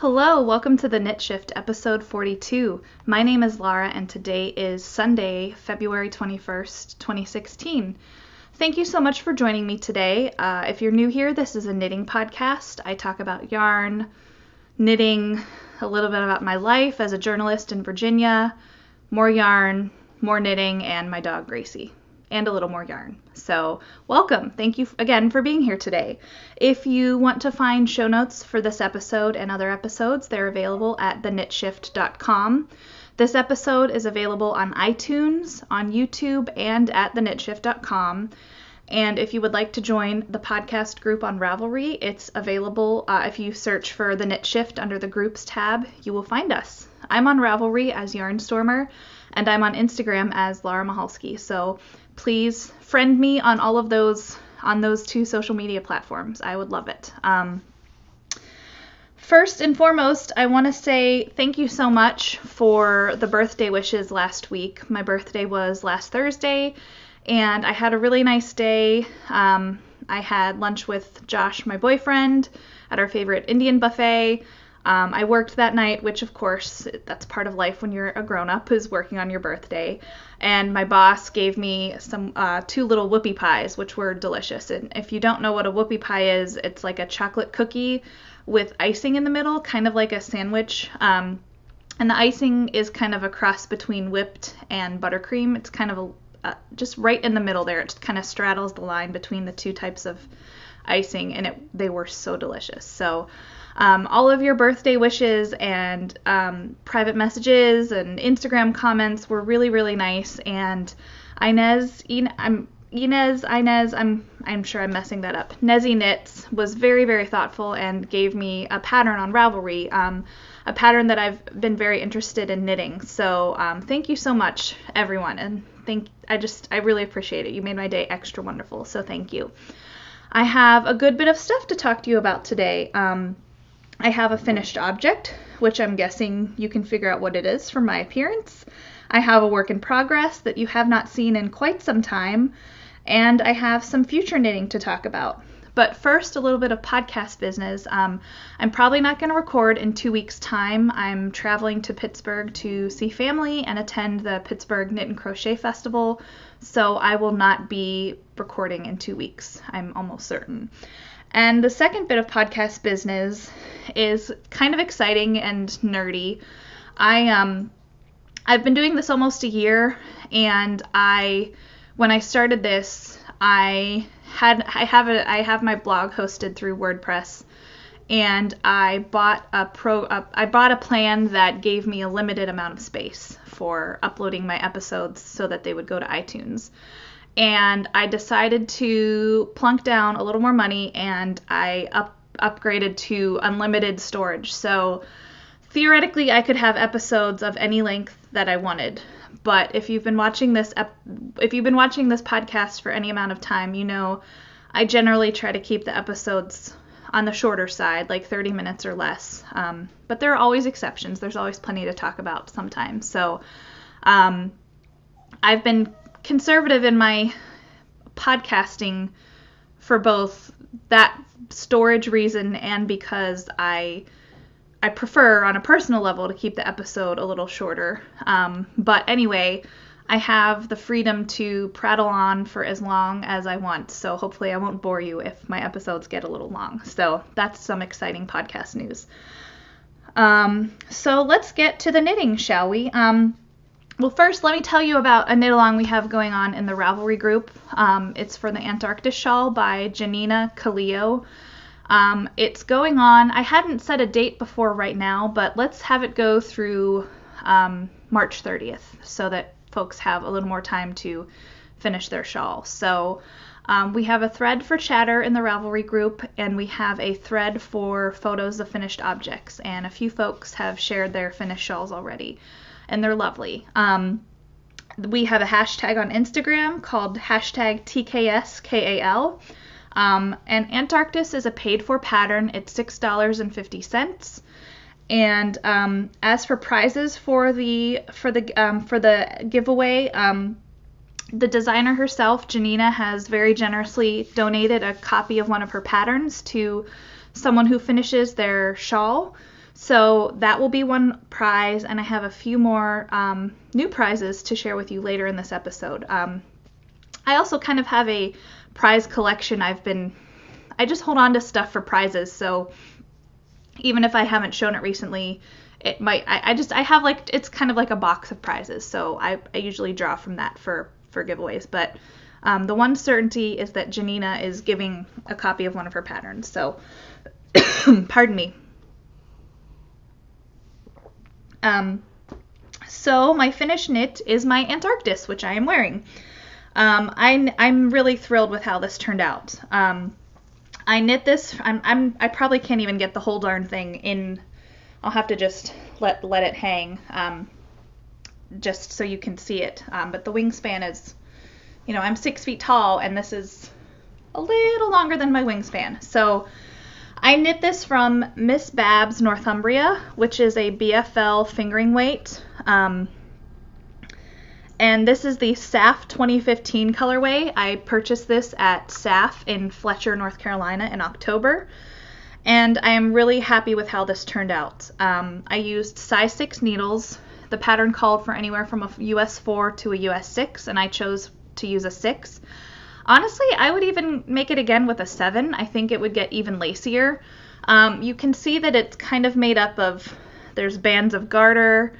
Hello, welcome to the Knit Shift, episode 42. My name is Laura, and today is Sunday, February 21st, 2016. Thank you so much for joining me today. If you're new here, this is a knitting podcast. I talk about yarn, knitting, a little bit about my life as a journalist in Virginia, more yarn, more knitting, and my dog Gracie, and a little more yarn. So welcome. Thank you again for being here today. If you want to find show notes for this episode and other episodes, they're available at theknitshift.com. This episode is available on iTunes, on YouTube, and at theknitshift.com. And if you would like to join the podcast group on Ravelry, it's available. If you search for the Knit Shift under the Groups tab, you will find us. I'm on Ravelry as Yarnstormer, and I'm on Instagram as Laura Mahalski. So please friend me on all of those, on those two social media platforms. I would love it. First and foremost, I want to say thank you so much for the birthday wishes last week. My birthday was last Thursday, and I had a really nice day. I had lunch with Josh, my boyfriend, at our favorite Indian buffet. I worked that night, which of course, that's part of life when you're a grown-up, is working on your birthday. And my boss gave me some 2 little whoopie pies, which were delicious. And if you don't know what a whoopie pie is, it's like a chocolate cookie with icing in the middle, kind of like a sandwich. And the icing is kind of a cross between whipped and buttercream. It's kind of just right in the middle there. It kind of straddles the line between the two types of icing, and they were so delicious. So all of your birthday wishes and private messages and Instagram comments were really, really nice. And I'm sure I'm messing that up. Nezzy Knits was very, very thoughtful and gave me a pattern on Ravelry, a pattern that I've been very interested in knitting. So thank you so much, everyone, and I really appreciate it. You made my day extra wonderful, so thank you. I have a good bit of stuff to talk to you about today. I have a finished object, which I'm guessing you can figure out what it is from my appearance. I have a work in progress that you have not seen in quite some time, and I have some future knitting to talk about. But first, a little bit of podcast business. I'm probably not going to record in 2 weeks' time. I'm traveling to Pittsburgh to see family and attend the Pittsburgh Knit and Crochet Festival, so I will not be recording in 2 weeks, I'm almost certain. And the second bit of podcast business is kind of exciting and nerdy. I've been doing this almost a year, and when I started this, I have my blog hosted through WordPress, and I bought a plan that gave me a limited amount of space for uploading my episodes so that they would go to iTunes. And I decided to plunk down a little more money, and I upgraded to unlimited storage. So theoretically, I could have episodes of any length that I wanted. But if you've been watching this podcast for any amount of time, you know I generally try to keep the episodes on the shorter side, like 30 minutes or less. But there are always exceptions. There's always plenty to talk about sometimes. So I've been conservative in my podcasting for both that storage reason and because I prefer on a personal level to keep the episode a little shorter. But anyway, I have the freedom to prattle on for as long as I want, so hopefully I won't bore you if my episodes get a little long. So that's some exciting podcast news. So let's get to the knitting, shall we? Well, first, let me tell you about a knit-along we have going on in the Ravelry group. It's for the Antarktis shawl by Janina Kaleo. It's going on. I hadn't set a date before right now, but let's have it go through March 30th so that folks have a little more time to finish their shawl. So we have a thread for chatter in the Ravelry group, and we have a thread for photos of finished objects, and a few folks have shared their finished shawls already, and they're lovely. We have a hashtag on Instagram called #TKSKAL. And Antarktis is a paid-for pattern. It's $6.50. And as for prizes for the giveaway, the designer herself, Janina, has very generously donated a copy of one of her patterns to someone who finishes their shawl. So that will be one prize, and I have a few more new prizes to share with you later in this episode. I also kind of have a prize collection. I just hold on to stuff for prizes, so even if I haven't shown it recently, it might, I have like, it's kind of like a box of prizes, so I usually draw from that for giveaways, but the one certainty is that Janina is giving a copy of one of her patterns, so, pardon me. So my finished knit is my Antarktis, which I am wearing. I'm really thrilled with how this turned out. I knit this, I probably can't even get the whole darn thing in. I'll have to just let it hang, just so you can see it. But the wingspan is, I'm 6 feet tall, and this is a little longer than my wingspan. So I knit this from Miss Babs Northumbria, which is a BFL fingering weight. And this is the SAF 2015 colorway. I purchased this at SAF in Fletcher, North Carolina in October. And I am really happy with how this turned out. I used size 6 needles. The pattern called for anywhere from a US 4 to a US 6, and I chose to use a 6. Honestly, I would even make it again with a 7. I think it would get even lacier. You can see that it's kind of made up of, there's bands of garter,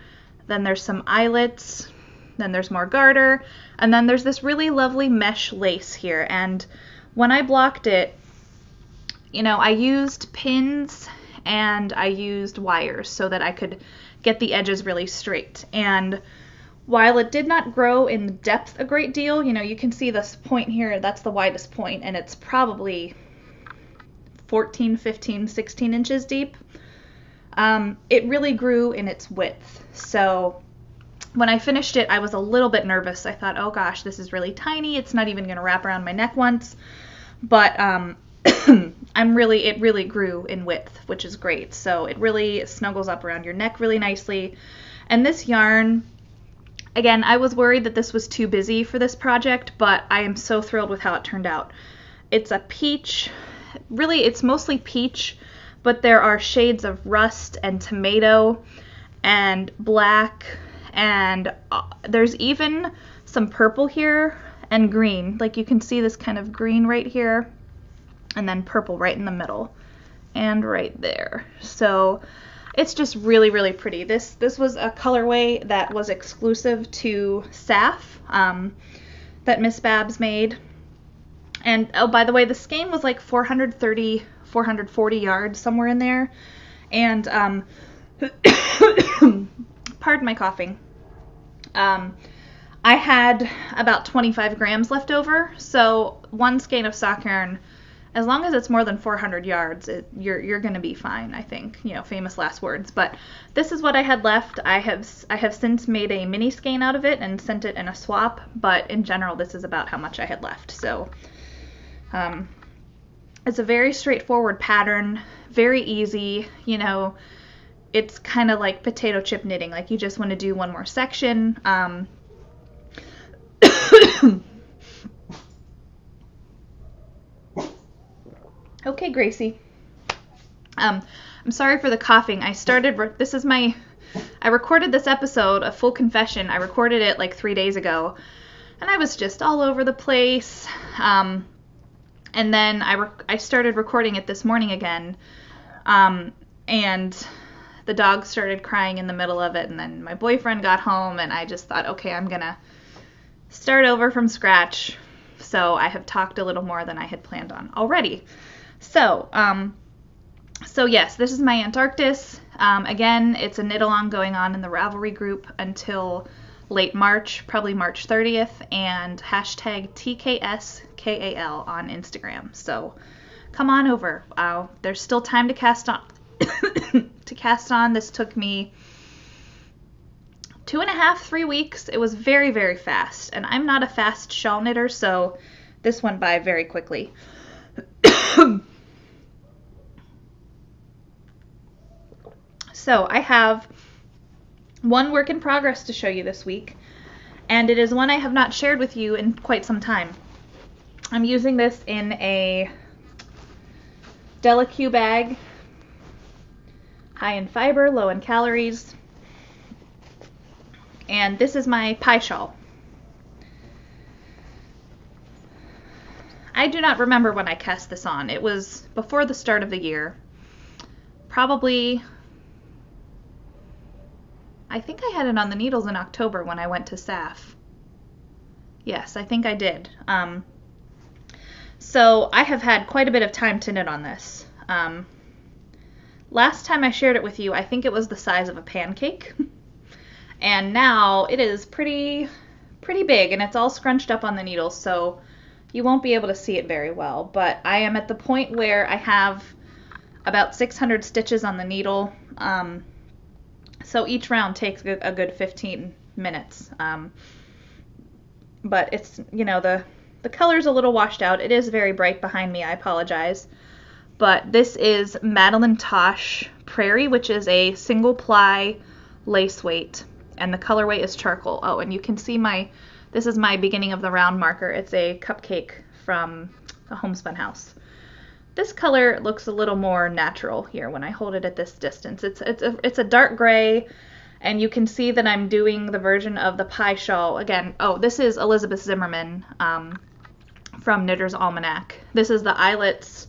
then there's some eyelets, then there's more garter, and then there's this really lovely mesh lace here. And when I blocked it, I used pins and I used wires so that I could get the edges really straight. And while it did not grow in depth a great deal, you can see this point here, that's the widest point, and it's probably 14, 15, 16 inches deep. It really grew in its width. So when I finished it, I was a little bit nervous. I thought, oh gosh, this is really tiny. It's not even going to wrap around my neck once. But it really grew in width, which is great. So it really snuggles up around your neck really nicely. And this yarn, again, I was worried that this was too busy for this project, but I am so thrilled with how it turned out. It's a peach. Really, it's mostly peach, but there are shades of rust and tomato and black, and there's even some purple here and green. Like you can see this kind of green right here, and then purple right in the middle and right there. So it's just really, really pretty. This was a colorway that was exclusive to SAF that Miss Babs made. And oh, by the way, the skein was like 430, 440 yards, somewhere in there. And pardon my coughing. I had about 25 grams left over, so one skein of sock yarn, as long as it's more than 400 yards, you're going to be fine, I think. Famous last words. But this is what I had left. I have since made a mini skein out of it and sent it in a swap, but in general, this is about how much I had left. So it's a very straightforward pattern, very easy. It's kind of like potato chip knitting. Like you just want to do one more section. Okay, Gracie. I'm sorry for the coughing. I recorded this episode, a full confession. I recorded it like 3 days ago, and I was just all over the place. And then I started recording it this morning again, and the dog started crying in the middle of it, and then my boyfriend got home, and I just thought, okay, I'm gonna start over from scratch. So I have talked a little more than I had planned on already. So yes, this is my Antarktis. Again, it's a knit along going on in the Ravelry group until late March, probably March 30th, and hashtag TKSKAL on Instagram. So come on over. There's still time to cast on. This took me 2.5, 3 weeks. It was very, very fast, and I'm not a fast shawl knitter, so this went by very quickly. So I have one work in progress to show you this week, and it is one I have not shared with you in quite some time. I'm using this in a Della Q bag. high in fiber, low in calories. And this is my pie shawl. I do not remember when I cast this on. It was before the start of the year. Probably, I think I had it on the needles in October when I went to SAF. Yes, I think I did. So I have had quite a bit of time to knit on this. Last time I shared it with you, I think it was the size of a pancake. And now it is pretty big, and it's all scrunched up on the needles, so you won't be able to see it very well. But I am at the point where I have about 600 stitches on the needle. So each round takes a good 15 minutes. But it's, you know, the color's a little washed out. It is very bright behind me. I apologize. But this is Madeline Tosh Prairie, which is a single ply lace weight. And the colorway is charcoal. Oh, and you can see this is my beginning of the round marker. It's a cupcake from a homespun house. This color looks a little more natural here when I hold it at this distance. It's a dark gray, and you can see that I'm doing the version of the pie shawl again. Oh, this is Elizabeth Zimmerman from Knitter's Almanac. This is the eyelets,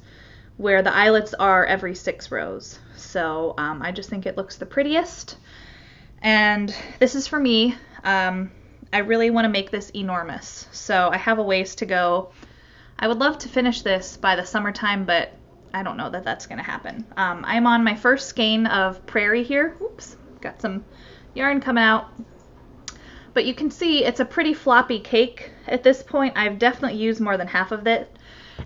where the eyelets are every 6 rows. So I just think it looks the prettiest. And this is for me. I really want to make this enormous, so I have a ways to go. I would love to finish this by the summertime, but I don't know that that's going to happen. I'm on my first skein of Prairie here. Oops, got some yarn coming out. But you can see it's a pretty floppy cake at this point. I've definitely used more than half of it.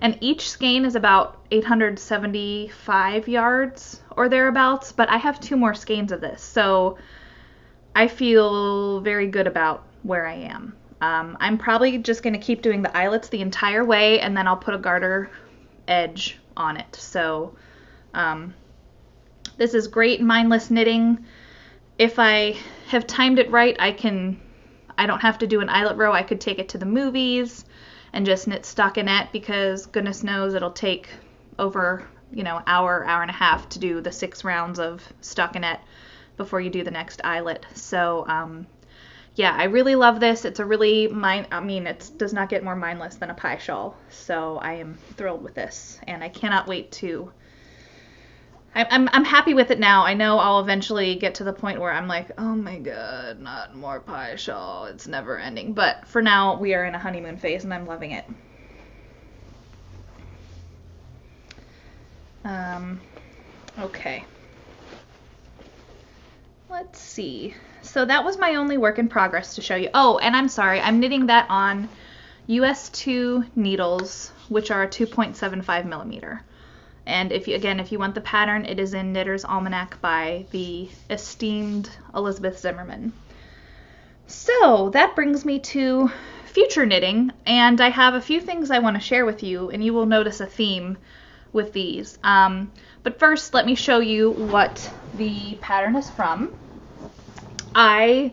And each skein is about 875 yards or thereabouts, but I have 2 more skeins of this, so I feel very good about where I am. I'm probably just going to keep doing the eyelets the entire way, and then I'll put a garter edge on it. So this is great mindless knitting. If I have timed it right, I don't have to do an eyelet row. I could take it to the movies and just knit stockinette, because goodness knows it'll take over, hour and a half to do the 6 rounds of stockinette before you do the next eyelet. So yeah, I really love this. It's a really it does not get more mindless than a pie shawl. So I am thrilled with this, and I cannot wait to. I'm happy with it now. I know I'll eventually get to the point where I'm like, oh my god, not more pie shawl. It's never ending. But for now, we are in a honeymoon phase, and I'm loving it. Okay. Let's see. So that was my only work in progress to show you. Oh, and I'm sorry, I'm knitting that on US2 needles, which are 2.75 millimeter. And if you want the pattern, it is in Knitter's Almanac by the esteemed Elizabeth Zimmerman. So that brings me to future knitting, and I have a few things I want to share with you, and you will notice a theme with these. But first, let me show you what the pattern is from. I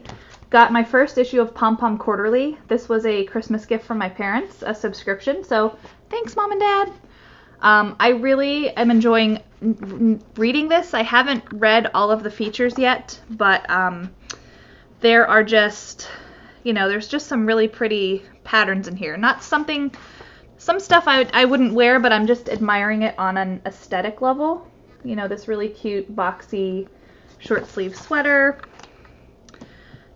got my first issue of Pom Pom Quarterly. This was a Christmas gift from my parents, a subscription, so thanks, Mom and Dad. I really am enjoying reading this. I haven't read all of the features yet, but there are just, there's just some really pretty patterns in here. Not some stuff I wouldn't wear, but I'm just admiring it on an aesthetic level. This really cute boxy short sleeve sweater.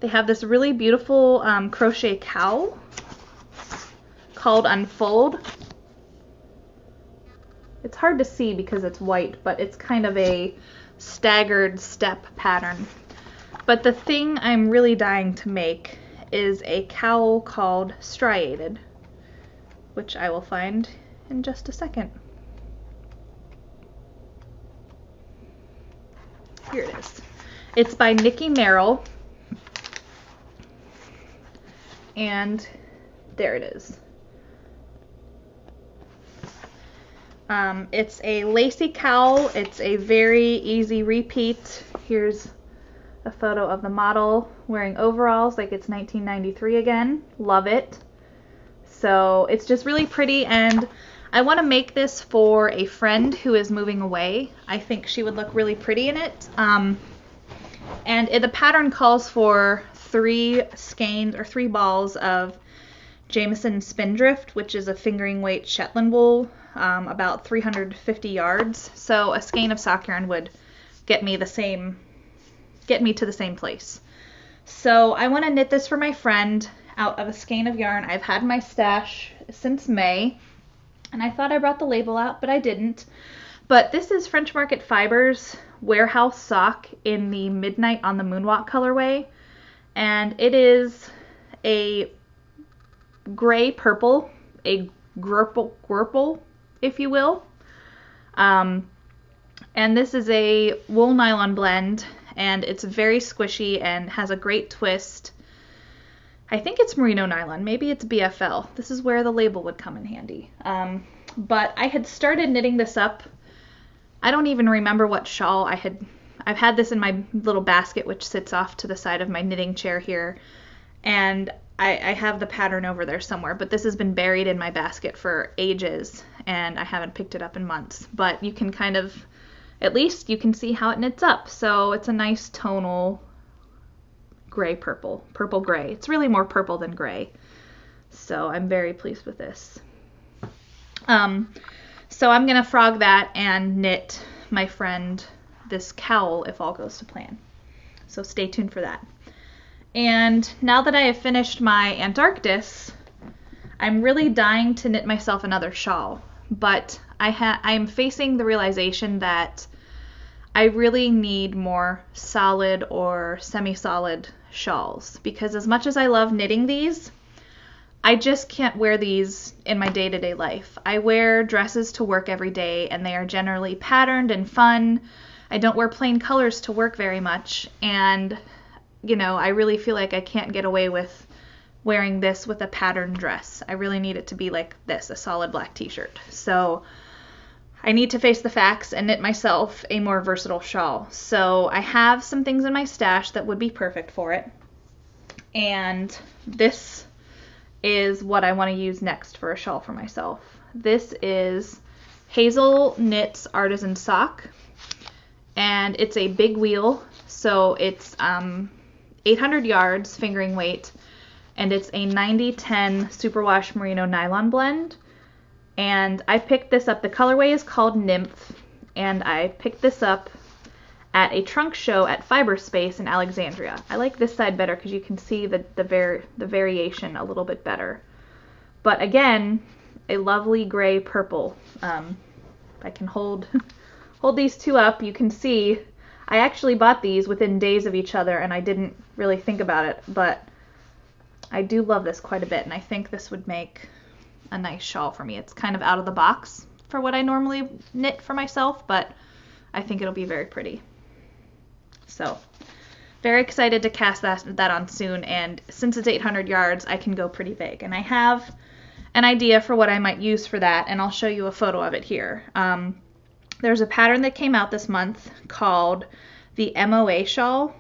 They have this really beautiful crochet cowl called Unfold. It's hard to see because it's white, but it's kind of a staggered step pattern. But the thing I'm really dying to make is a cowl called Striated, which I will find in just a second. Here it is. It's by Nikki Merrill. And there it is. It's a lacy cowl. It's a very easy repeat. Here's a photo of the model wearing overalls like it's 1993 again. Love it. So it's just really pretty, and I want to make this for a friend who is moving away. I think she would look really pretty in it. The pattern calls for 3 skeins or 3 balls of Jameson Spindrift, which is a fingering weight Shetland wool, about 350 yards. So a skein of sock yarn would get me to the same place. So I want to knit this for my friend out of a skein of yarn I've had in my stash since May, and I thought I brought the label out, but I didn't. But this is French Market Fibers Warehouse Sock in the Midnight on the Moonwalk colorway, and it is a gray purple, a gurple, if you will. And this is a wool nylon blend, and it's very squishy and has a great twist. I think it's merino nylon, maybe it's BFL. This is where the label would come in handy. But I had started knitting this up. I don't even remember what shawl I've had this in my little basket, which sits off to the side of my knitting chair here, and I have the pattern over there somewhere, but this has been buried in my basket for ages, and I haven't picked it up in months. But you can at least you can see how it knits up. So it's a nice tonal gray purple gray. It's really more purple than gray. So I'm very pleased with this. So I'm gonna frog that and knit my friend this cowl if all goes to plan. So stay tuned for that. And now that I have finished my Antarktis, I'm really dying to knit myself another shawl, but I'm facing the realization that I really need more solid or semi-solid shawls, because as much as I love knitting these, I just can't wear these in my day-to-day life. I wear dresses to work every day, and they are generally patterned and fun. I don't wear plain colors to work very much, and I really feel like I can't get away with wearing this with a patterned dress. I really need it to be like this, a solid black t-shirt. So I need to face the facts and knit myself a more versatile shawl. So I have some things in my stash that would be perfect for it. And this is what I want to use next for a shawl for myself. This is Hazel Knits Artisan Sock, and it's a big wheel, so it's 800 yards fingering weight, and it's a 90-10 superwash merino nylon blend. And I picked this up, the colorway is called Nymph, and I picked this up at a trunk show at Fiber Space in Alexandria. I like this side better because you can see the variation a little bit better. But again, a lovely gray purple. I can hold these two up. You can see I actually bought these within days of each other, and I didn't really think about it, but I do love this quite a bit, and I think this would make a nice shawl for me. It's kind of out of the box for what I normally knit for myself, but I think it'll be very pretty. So very excited to cast that on soon, and since it's 800 yards, I can go pretty big. And I have an idea for what I might use for that, and I'll show you a photo of it here. There's a pattern that came out this month called the MOA shawl,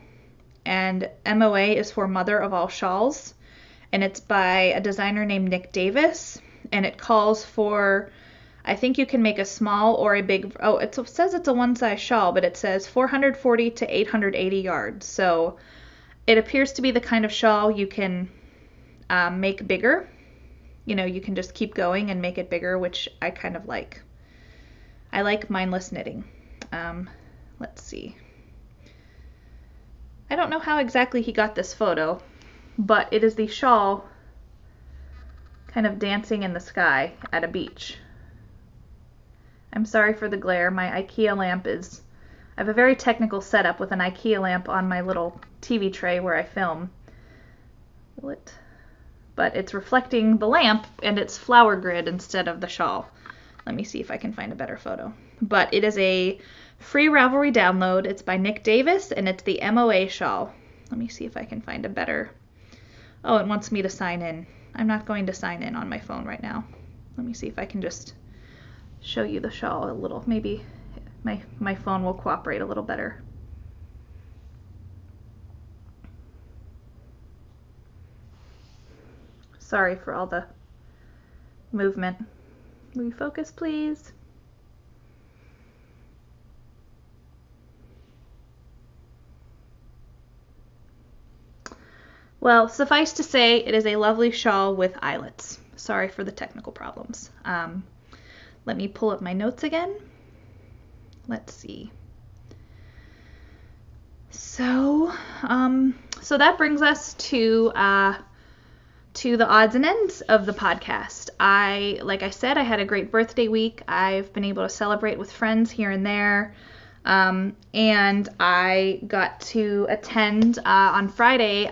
and MOA is for Mother of All Shawls, and it's by a designer named Nick Davis, and it calls for, I think you can make a small or a big, it says it's a one-size shawl, but it says 440 to 880 yards, so it appears to be the kind of shawl you can make bigger. You can just keep going and make it bigger, which I kind of like. I like mindless knitting. Let's see. I don't know how exactly he got this photo, but it is the shawl kind of dancing in the sky at a beach. I'm sorry for the glare. My IKEA lamp I have a very technical setup with an IKEA lamp on my little TV tray where I film. But it's reflecting the lamp, and it's flower grid instead of the shawl. Let me see if I can find a better photo. But it is a free Ravelry download. It's by Nick Davis, and it's the MOA shawl. Let me see if I can find a better... Oh, it wants me to sign in. I'm not going to sign in on my phone right now. Let me see if I can just show you the shawl a little. Maybe my phone will cooperate a little better. Sorry for all the movement. Will you focus, please? Well, suffice to say, it is a lovely shawl with eyelets. Sorry for the technical problems. Let me pull up my notes again. Let's see. So that brings us to the odds and ends of the podcast. Like I said, I had a great birthday week. I've been able to celebrate with friends here and there. And I got to attend on Friday.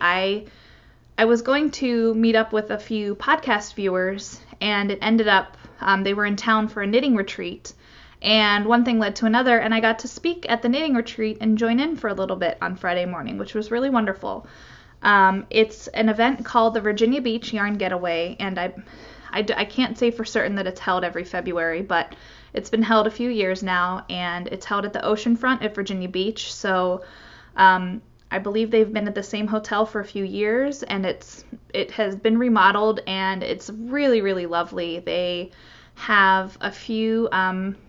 I was going to meet up with a few podcast viewers, and it ended up they were in town for a knitting retreat. And one thing led to another, and I got to speak at the knitting retreat and join in for a little bit on Friday morning, which was really wonderful. It's an event called the Virginia Beach Yarn Getaway, and I can't say for certain that it's held every February, but it's been held a few years now, and it's held at the oceanfront at Virginia Beach. So I believe they've been at the same hotel for a few years, and it has been remodeled, and it's really, really lovely. They have a few,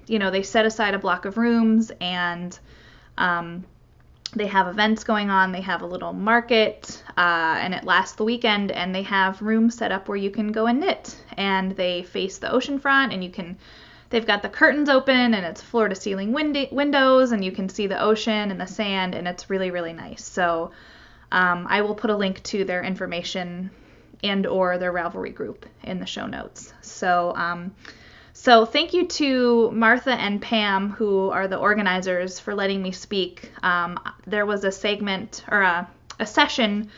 they set aside a block of rooms, and they have events going on. They have a little market, and it lasts the weekend, and they have rooms set up where you can go and knit, and they face the ocean front, and they've got the curtains open, and it's floor to ceiling windows, and you can see the ocean and the sand, and it's really, really nice. So I will put a link to their information and or their Ravelry group in the show notes. So thank you to Martha and Pam, who are the organizers, for letting me speak. There was a segment or a session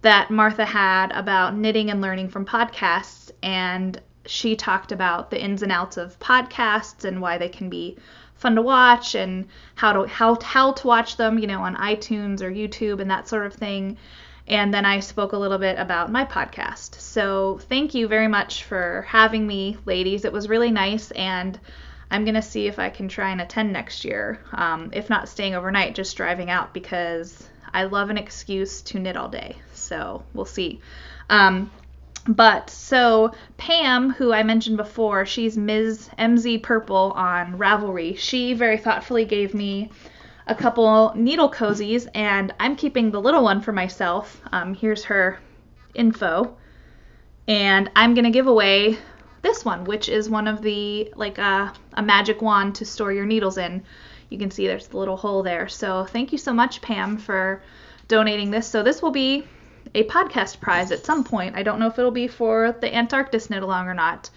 that Martha had about knitting and learning from podcasts, and she talked about the ins and outs of podcasts and why they can be fun to watch and how to watch them, on iTunes or YouTube and that sort of thing. And then I spoke a little bit about my podcast. So thank you very much for having me, ladies. It was really nice, and I'm going to see if I can try and attend next year. If not staying overnight, just driving out, because I love an excuse to knit all day. So we'll see. So Pam, who I mentioned before, she's Ms. MZ Purple on Ravelry. She very thoughtfully gave me a couple needle cozies, and I'm keeping the little one for myself. Here's her info, and I'm going to give away this one, which is one of the, a magic wand to store your needles in. You can see there's the little hole there. So thank you so much, Pam, for donating this. So this will be a podcast prize at some point. I don't know if it'll be for the Antarktis knit along or not,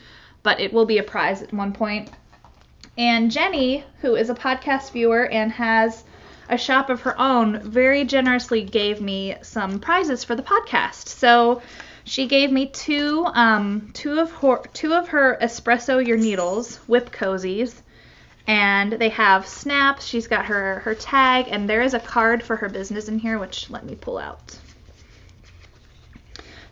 but it will be a prize at one point. And Jenny, who is a podcast viewer and has a shop of her own, very generously gave me some prizes for the podcast. So she gave me two of her Espresso Your Needles whip cozies, and they have snaps. She's got her tag, and there is a card for her business in here, which let me pull out.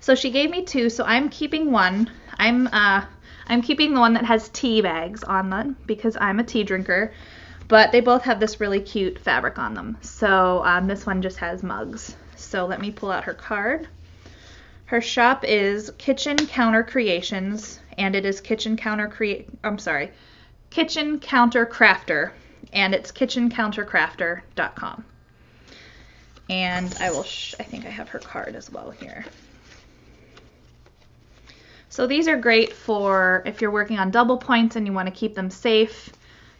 So she gave me two, so I'm keeping one. I'm keeping the one that has tea bags on them because I'm a tea drinker, but they both have this really cute fabric on them. So this one just has mugs. So let me pull out her card. Her shop is Kitchen Counter Creations, and it is Kitchen Counter Crafter, and it's kitchencountercrafter.com. And I think I have her card as well here. So these are great for if you're working on double points and you want to keep them safe.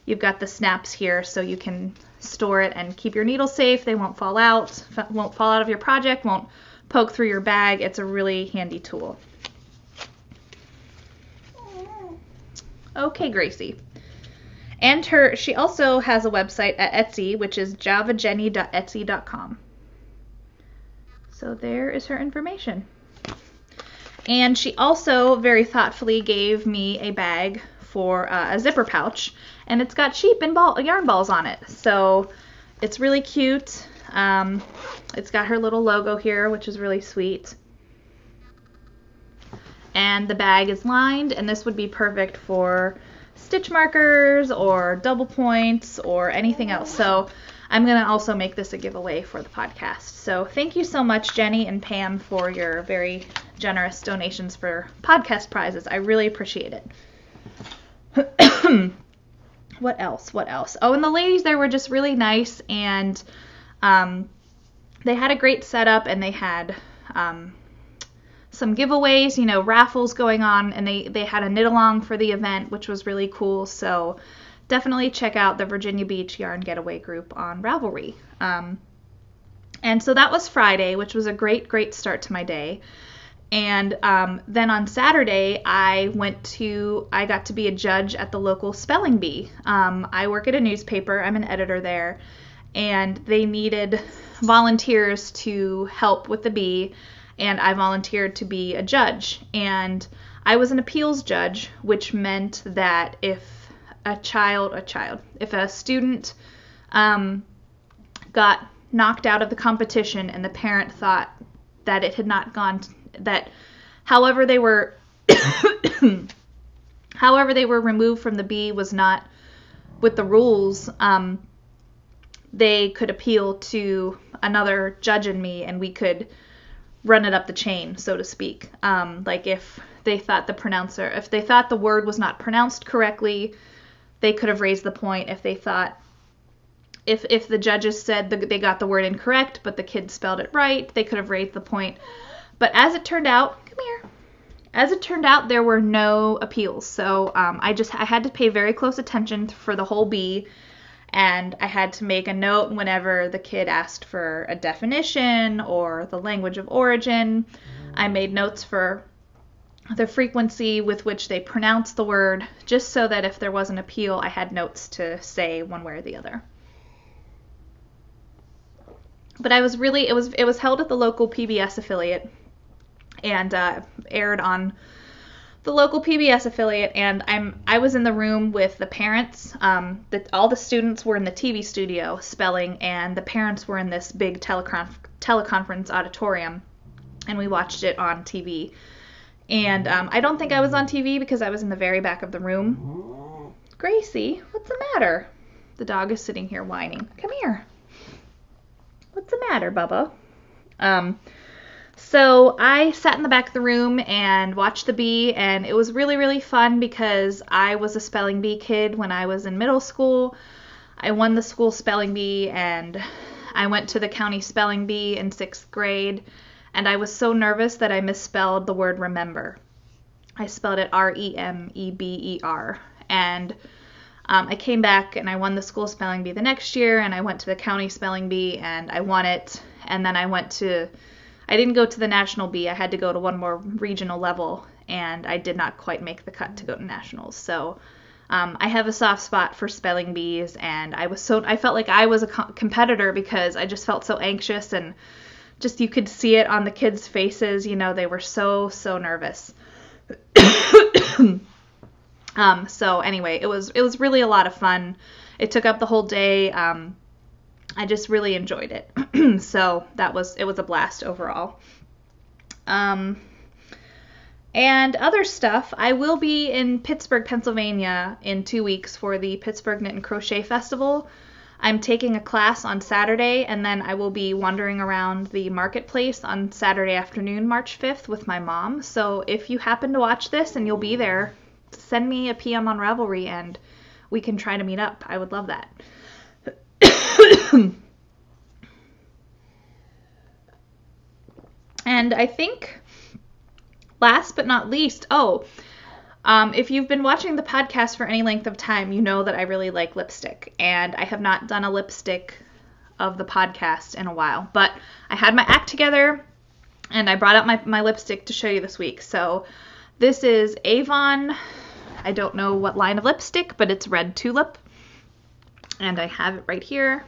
You've got the snaps here so you can store it and keep your needles safe. They won't fall out of your project, won't poke through your bag. It's a really handy tool. Okay, Gracie. And she also has a website at Etsy, which is javajenny.etsy.com. So there is her information. And she also very thoughtfully gave me a bag for a zipper pouch, and it's got sheep and yarn balls on it. So it's really cute. It's got her little logo here, which is really sweet. And the bag is lined, and this would be perfect for stitch markers or double points or anything else. So I'm going to also make this a giveaway for the podcast. So thank you so much, Jenny and Pam, for your very generous donations for podcast prizes. I really appreciate it. What else? Oh, and the ladies there were just really nice, and they had a great setup, and they had some giveaways, raffles going on, and they had a knit along for the event, which was really cool. So definitely check out the Virginia Beach Yarn Getaway group on Ravelry. And so that was Friday, which was a great start to my day. And then on Saturday, I got to be a judge at the local spelling bee. I work at a newspaper. I'm an editor there, and they needed volunteers to help with the bee, and I volunteered to be a judge. And I was an appeals judge, which meant that if a student got knocked out of the competition and the parent thought that it had not gone, that however they were removed from the bee was not with the rules, they could appeal to another judge and me, and we could run it up the chain, so to speak. Like if they thought the word was not pronounced correctly, they could have raised the point. If they thought, if the judges said they got the word incorrect, but the kid spelled it right, they could have raised the point. But as it turned out, there were no appeals. So I had to pay very close attention for the whole bee, and I had to make a note whenever the kid asked for a definition or the language of origin. I made notes for the frequency with which they pronounced the word, just so that if there was an appeal, I had notes to say one way or the other. But it was held at the local PBS affiliate, and aired on the local PBS affiliate, and I was in the room with the parents. All the students were in the TV studio spelling, and the parents were in this big teleconference auditorium, and we watched it on TV. And I don't think I was on TV because I was in the very back of the room. Gracie, what's the matter? The dog is sitting here whining. Come here. What's the matter, Bubba? So I sat in the back of the room and watched the bee, and it was really fun because I was a spelling bee kid when I was in middle school. I won the school spelling bee, and I went to the county spelling bee in 6th grade, and I was so nervous that I misspelled the word remember. I spelled it R-E-M-E-B-E-R, and I came back and I won the school spelling bee the next year, and I went to the county spelling bee and I won it, and then I didn't go to the national bee. I had to go to one more regional level, and I did not quite make the cut to go to nationals. So I have a soft spot for spelling bees, and I felt like I was a competitor because I just felt so anxious, and just you could see it on the kids' faces. They were so nervous. So anyway, it was really a lot of fun. It took up the whole day. I just really enjoyed it. So it was a blast overall. And other stuff, I will be in Pittsburgh, Pennsylvania in 2 weeks for the Pittsburgh Knit and Crochet Festival. I'm taking a class on Saturday, and then I will be wandering around the marketplace on Saturday afternoon, March 5th, with my mom. So if you happen to watch this and you'll be there, send me a PM on Ravelry and we can try to meet up. I would love that. And I think last but not least, if you've been watching the podcast for any length of time, you know that I really like lipstick, and I have not done a lipstick of the podcast in a while, but I had my act together and I brought out my lipstick to show you this week. So this is Avon, I don't know what line of lipstick, but it's Red Tulip, and I have it right here.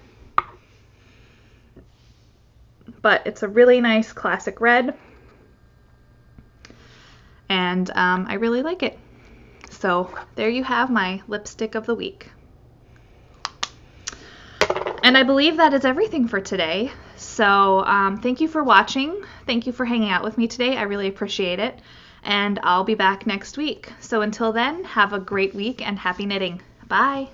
But it's a really nice classic red, and I really like it. So there you have my lipstick of the week. And I believe that is everything for today. So thank you for watching. Thank you for hanging out with me today. I really appreciate it. And I'll be back next week. So until then, have a great week and happy knitting. Bye.